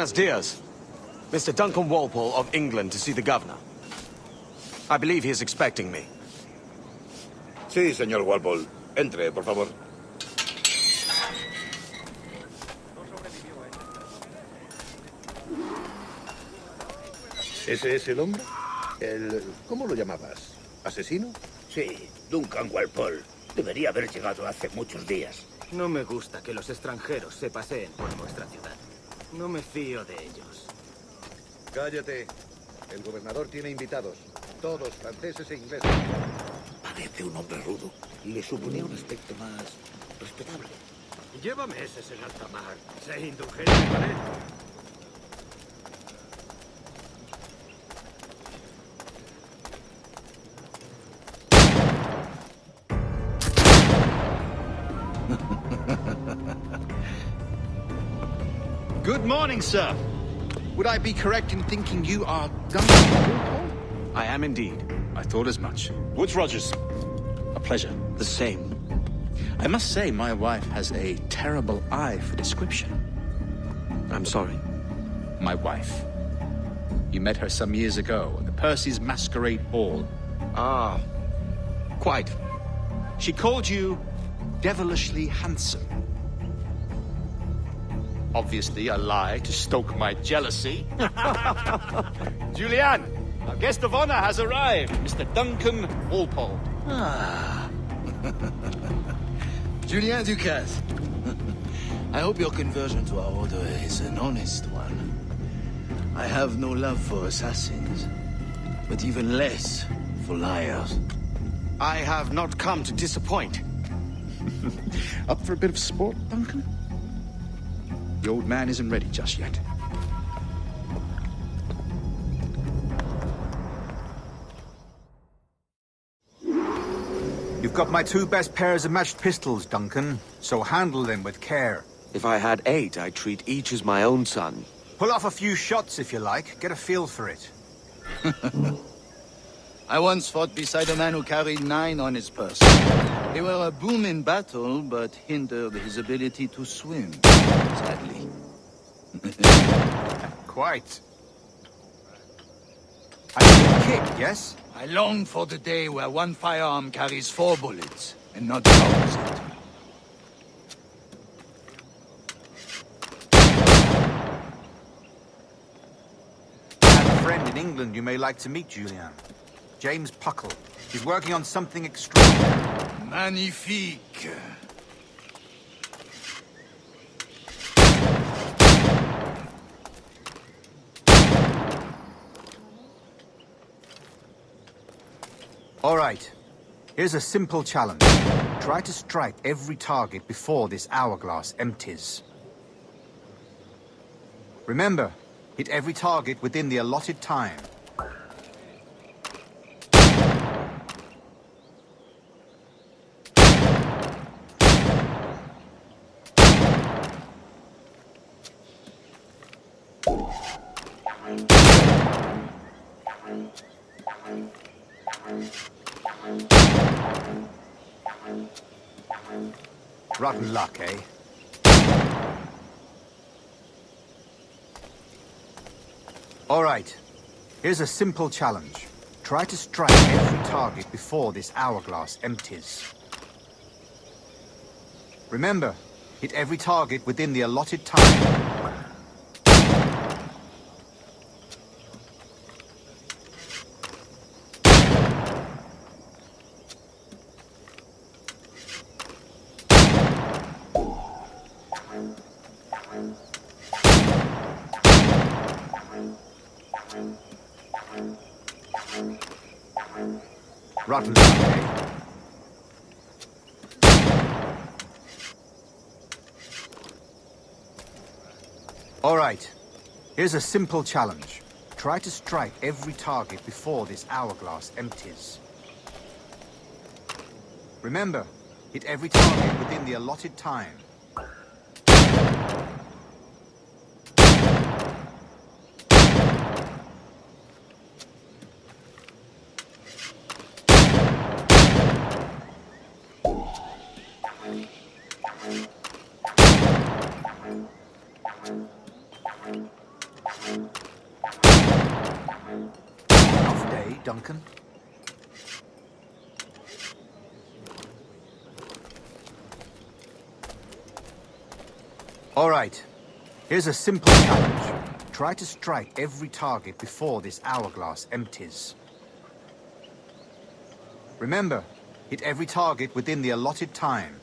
Buenos dias. Mr. Duncan Walpole of England to see the governor. I believe he is expecting me. Sí, señor Walpole. Entre, por favor. ¿Ese es el hombre? ¿Cómo lo llamabas? ¿Asesino? Sí, Duncan Walpole. Debería haber llegado hace muchos días. No me gusta que los extranjeros se paseen por nuestra ciudad. No me fío de ellos. Cállate. El gobernador tiene invitados. Todos franceses e ingleses. Parece un hombre rudo. Le suponía un aspecto más respetable. Llévame ese en alta mar. Sé indulgente, ¿vale? Good morning, sir. Would I be correct in thinking you are Duncan Walpole? I am indeed. I thought as much. Woods Rogers. A pleasure. The same. I must say, my wife has a terrible eye for description. I'm sorry. My wife. You met her some years ago at the Percy's Masquerade Ball. Ah, quite. She called you devilishly handsome. Obviously a lie to stoke my jealousy. Julianne, our guest of honor has arrived, Mr. Duncan Walpole. Ah. Julien Ducasse. I hope your conversion to our order is an honest one. I have no love for assassins, but even less for liars. I have not come to disappoint. Up for a bit of sport, Duncan? The old man isn't ready just yet. You've got my 2 best pairs of matched pistols, Duncan, so handle them with care. If I had 8, I'd treat each as my own son. Pull off a few shots if you like, get a feel for it. I once fought beside a man who carried 9 on his person. They were a boom in battle, but hindered his ability to swim, sadly. Quite. I need a kick, yes? I long for the day where one firearm carries 4 bullets, and not the opposite. I have a friend in England you may like to meet, Julian. James Puckle. He's working on something extraordinary. Magnifique. All right. Here's a simple challenge. Try to strike every target before this hourglass empties. Remember, hit every target within the allotted time. Rotten luck, eh? All right. Here's a simple challenge. Try to strike every target before this hourglass empties. Remember, hit every target within the allotted time. Rotten luck, eh? All right. Here's a simple challenge. Try to strike every target before this hourglass empties. Remember, hit every target within the allotted time. All right. Here's a simple challenge. Try to strike every target before this hourglass empties. Remember, hit every target within the allotted time.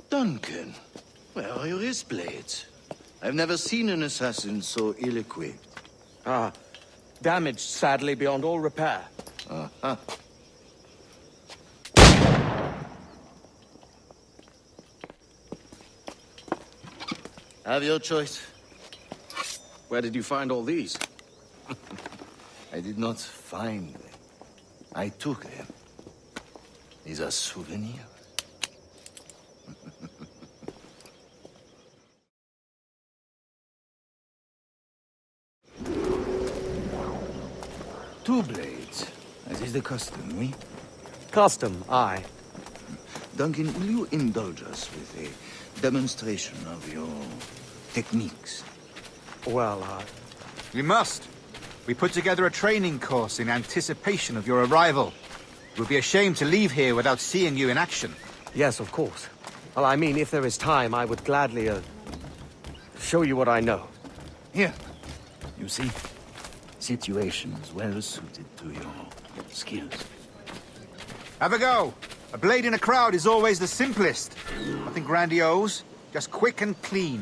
Duncan, where are your wrist blades? I've never seen an assassin so ill-equipped. Ah, damaged sadly beyond all repair. Uh-huh. Have your choice. Where did you find all these? I did not find them. I took them. These are souvenirs. Two blades, as is the custom, oui? Custom, aye. Duncan, will you indulge us with a demonstration of your techniques? Well, We must. We put together a training course in anticipation of your arrival. It would be a shame to leave here without seeing you in action. yes, of course. Well, I mean, if there is time, I would gladly, show you what I know. Here, you see, situations well suited to your skills. Have a go. A blade in a crowd is always the simplest. Nothing grandiose, just quick and clean.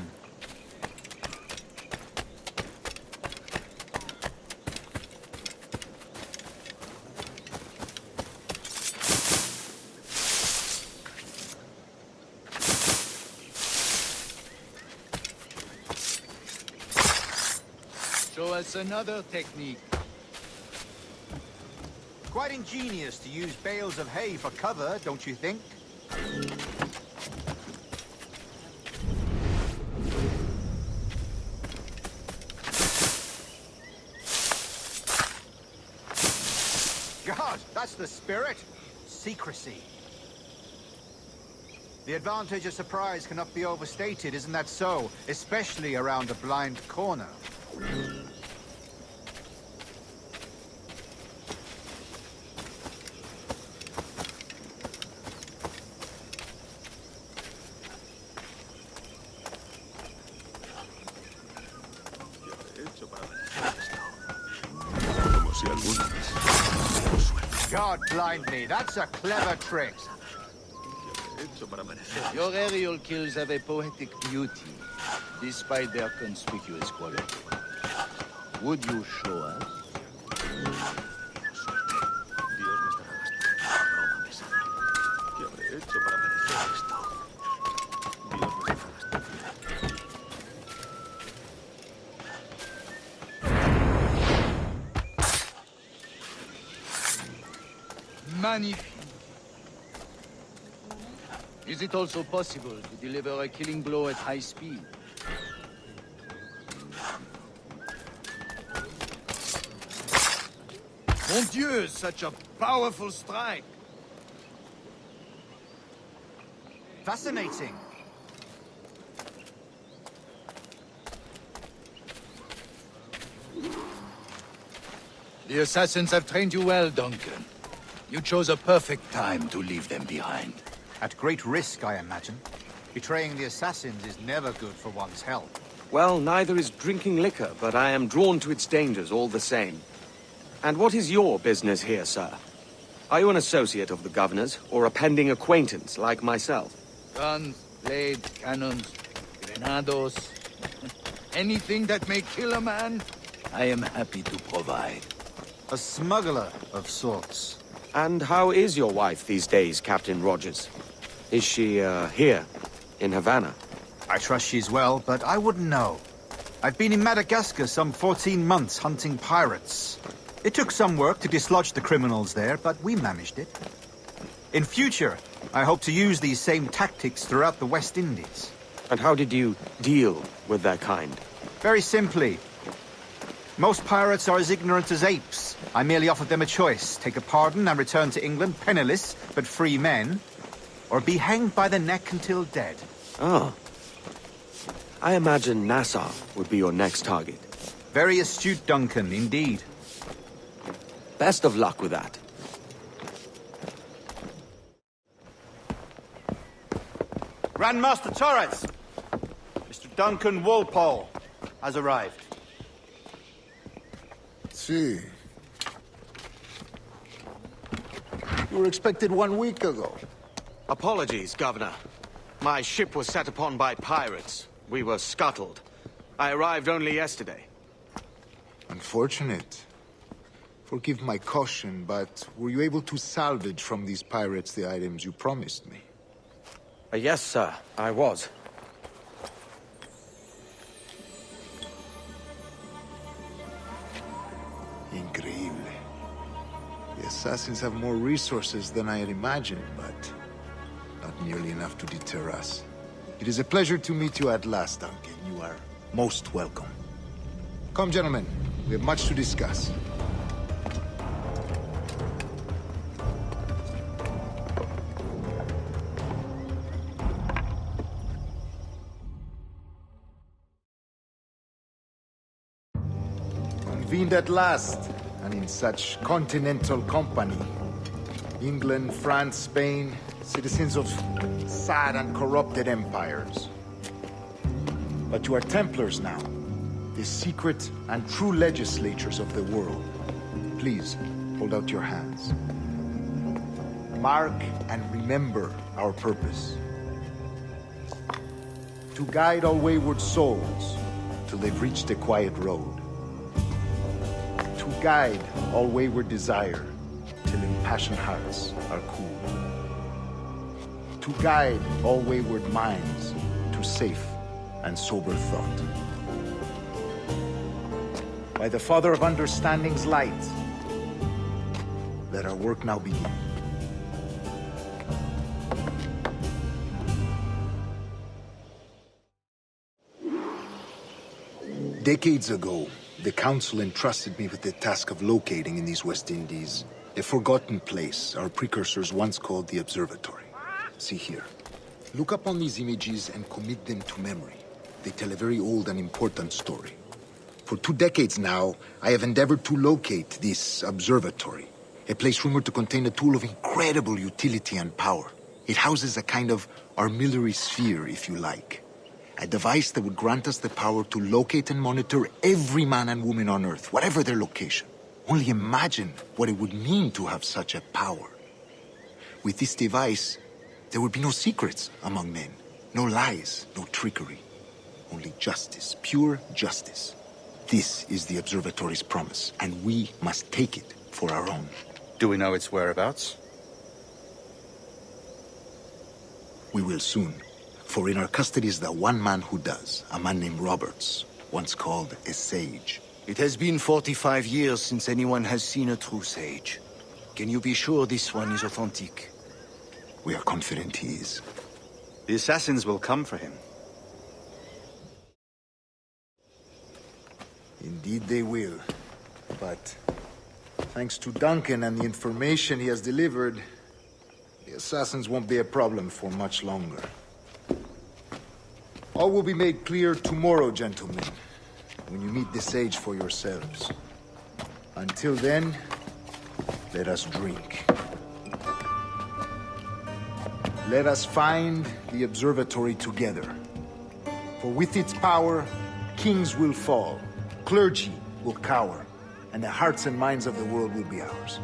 Show us another technique. Quite ingenious to use bales of hay for cover, don't you think? God, that's the spirit. Secrecy. The advantage of surprise cannot be overstated, isn't that so? Especially around a blind corner. God blind me, that's a clever trick. Your aerial kills have a poetic beauty, despite their conspicuous quality. Would you show us? Magnifique. Is it also possible to deliver a killing blow at high speed? Mon Dieu, such a powerful strike! Fascinating. The assassins have trained you well, Duncan. You chose a perfect time to leave them behind. At great risk, I imagine. Betraying the assassins is never good for one's health. Well, neither is drinking liquor, but I am drawn to its dangers all the same. And what is your business here, sir? Are you an associate of the governor's, or a pending acquaintance like myself? Guns, blades, cannons, grenados, anything that may kill a man, I am happy to provide. A smuggler of sorts. And how is your wife these days, Captain Rogers? Is she, here, in Havana? I trust she's well, but I wouldn't know. I've been in Madagascar some 14 months hunting pirates. It took some work to dislodge the criminals there, but we managed it. In future, I hope to use these same tactics throughout the West Indies. And how did you deal with their kind? Very simply. Most pirates are as ignorant as apes. I merely offered them a choice. Take a pardon and return to England penniless, but free men. Or be hanged by the neck until dead. Ah. I imagine Nassau would be your next target. Very astute, Duncan, indeed. Best of luck with that. Grandmaster Torres! Mr. Duncan Walpole has arrived. See. You were expected 1 week ago. Apologies, Governor. My ship was set upon by pirates. We were scuttled. I arrived only yesterday. Unfortunate. Forgive my caution, but were you able to salvage from these pirates the items you promised me? Yes, sir, I was. Increíble. The assassins have more resources than I had imagined, but not nearly enough to deter us. It is a pleasure to meet you at last, Duncan. You are most welcome. Come, gentlemen. We have much to discuss. Convened at last, and in such continental company. England, France, Spain, citizens of sad and corrupted empires. But you are Templars now, the secret and true legislators of the world. Please, hold out your hands. Mark and remember our purpose. To guide all wayward souls till they've reached a quiet road. To guide all wayward desire till impassioned hearts are cool. To guide all wayward minds to safe and sober thought. By the Father of Understanding's light, let our work now begin. Decades ago, the Council entrusted me with the task of locating in these West Indies a forgotten place our precursors once called the Observatory. See here. Look upon these images and commit them to memory. They tell a very old and important story. For 2 decades now, I have endeavored to locate this observatory, a place rumored to contain a tool of incredible utility and power. It houses a kind of armillary sphere, if you like. A device that would grant us the power to locate and monitor every man and woman on Earth, whatever their location. Only imagine what it would mean to have such a power. With this device, there would be no secrets among men, no lies, no trickery. Only justice, pure justice. This is the Observatory's promise, and we must take it for our own. Do we know its whereabouts? We will soon. For in our custody is the one man who does, a man named Roberts, once called a sage. It has been 45 years since anyone has seen a true sage. Can you be sure this one is authentic? We are confident he is. The assassins will come for him. Indeed they will. But thanks to Duncan and the information he has delivered, the assassins won't be a problem for much longer. All will be made clear tomorrow, gentlemen, when you meet the sage for yourselves. Until then, let us drink. Let us find the observatory together. For with its power, kings will fall, clergy will cower, and the hearts and minds of the world will be ours.